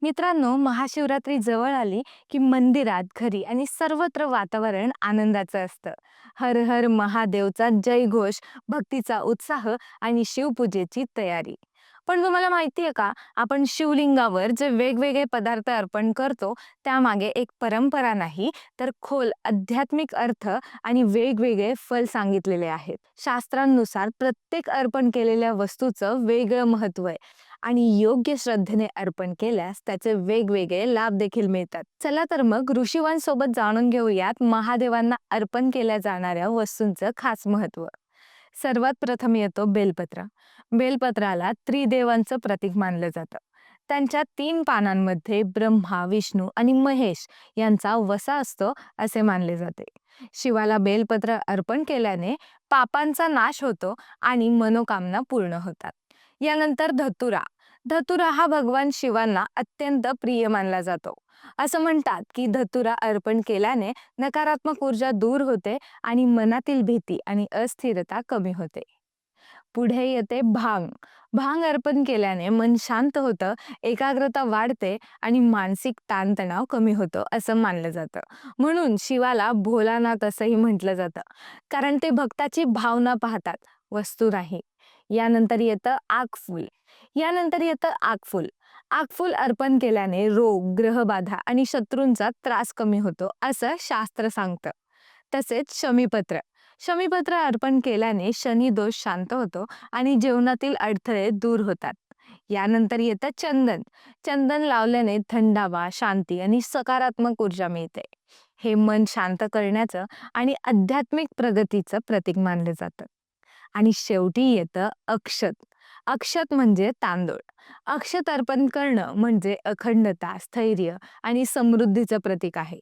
मित्रांनो, महाशिवरात्री जवळ आली की मंदिरात, घरी आणि सर्वत्र वातावरण आनंदाचं असतं. हर हर महादेवचा जयघोष, भक्तीचा उत्साह आणि शिवपूजेची तयारी. पण तुम्हाला माहिती आहे का, आपण शिवलिंगावर जे वेगवेगळे पदार्थ अर्पण करतो, त्यामागे एक परंपरा नाही, तर खोल आध्यात्मिक अर्थ आणि वेगवेगळे फल सांगितलेले आहेत. शास्त्रांनुसार प्रत्येक अर्पण केलेल्या वस्तूचं वेगळं महत्त्व आहे आणि योग्य श्रद्धेने अर्पण केल्यास त्याचे वेगवेगळे लाभ देखील मिळतात. चला तर मग ऋषीवांसोबत जाणून घेऊयात महादेवांना अर्पण केल्या जाणाऱ्या वस्तूंचं खास महत्त्व. सर्वात प्रथम येतो बेलपत्र. बेलपत्राला त्रिदेवांचं प्रतीक मानलं जातं. त्यांच्या 3 पानांमध्ये ब्रह्मा, विष्णू आणि महेश यांचा वसा असतो असे मानले जाते. शिवाला बेलपत्र अर्पण केल्याने पापांचा नाश होतो आणि मनोकामना पूर्ण होतात. यानंतर धतुरा. धतुरा हा भगवान शिवांना अत्यंत प्रिय मानला जातो. असं म्हणतात की धतुरा अर्पण केल्याने नकारात्मक ऊर्जा दूर होते आणि मनातील भीती आणि अस्थिरता कमी होते. पुढे येते भांग. भांग अर्पण केल्याने मन शांत होतं, एकाग्रता वाढते आणि मानसिक ताणतणाव कमी होतो असं मानलं जातं. म्हणून शिवाला भोलानाथ असंही म्हटलं जातं, कारण ते भक्ताची भावना पाहतात, वस्तू नाही. यानंतर येतं आगफूल. आगफूल. आगफूल अर्पण केल्याने रोग, ग्रहबाधा आणि शत्रूंचा त्रास कमी होतो असं शास्त्र सांगतं. तसेच शमीपत्र. शमीपत्र अर्पण केल्याने शनी दोष शांत होतो आणि जीवनातील अडथळे दूर होतात. यानंतर येतं चंदन. चंदन लावल्याने थंडावा, शांती आणि सकारात्मक ऊर्जा मिळते. हे मन शांत करण्याचं आणि आध्यात्मिक प्रगतीचं प्रतीक मानलं जातं. आणि शेवटी येतं अक्षत. अक्षत म्हणजे तांदूळ. अक्षत अर्पण करणं म्हणजे अखंडता, स्थैर्य आणि समृद्धीचं प्रतीक आहे.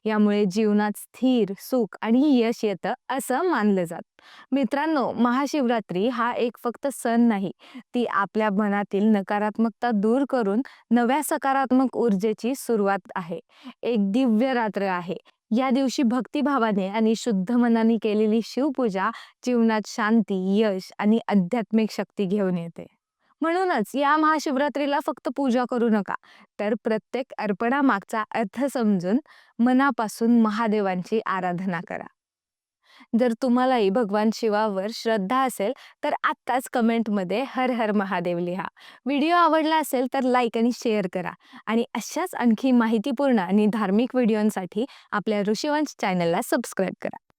यामुळे जीवनात स्थिर, सुख आणि यश येतं असं मानलं जातं. मित्रांनो, महाशिवरात्री हा एक फक्त सण नाही, ती आपल्या मनातील नकारात्मकता दूर करून नव्या सकारात्मक ऊर्जेची सुरुवात आहे. एक दिव्य रात्र आहे. या दिवशी भक्तिभावाने आणि शुद्ध मनाने केलेली शिवपूजा जीवनात शांती, यश आणि आध्यात्मिक शक्ती घेऊन येते. म्हणूनच या महाशिवरात्रीला फक्त पूजा करू नका, तर प्रत्येक अर्पणामागचा अर्थ समजून मनापासून महादेवांची आराधना करा. जर तुम्हालाही भगवान शिवावर श्रद्धा असेल, तर आत्ताच कमेंटमध्ये हर हर महादेव लिहा. व्हिडिओ आवडला असेल तर लाईक आणि शेअर करा. आणि अशाच आणखी माहितीपूर्ण आणि धार्मिक व्हिडिओंसाठी आपल्या ऋषीवंश चॅनलला सबस्क्राईब करा.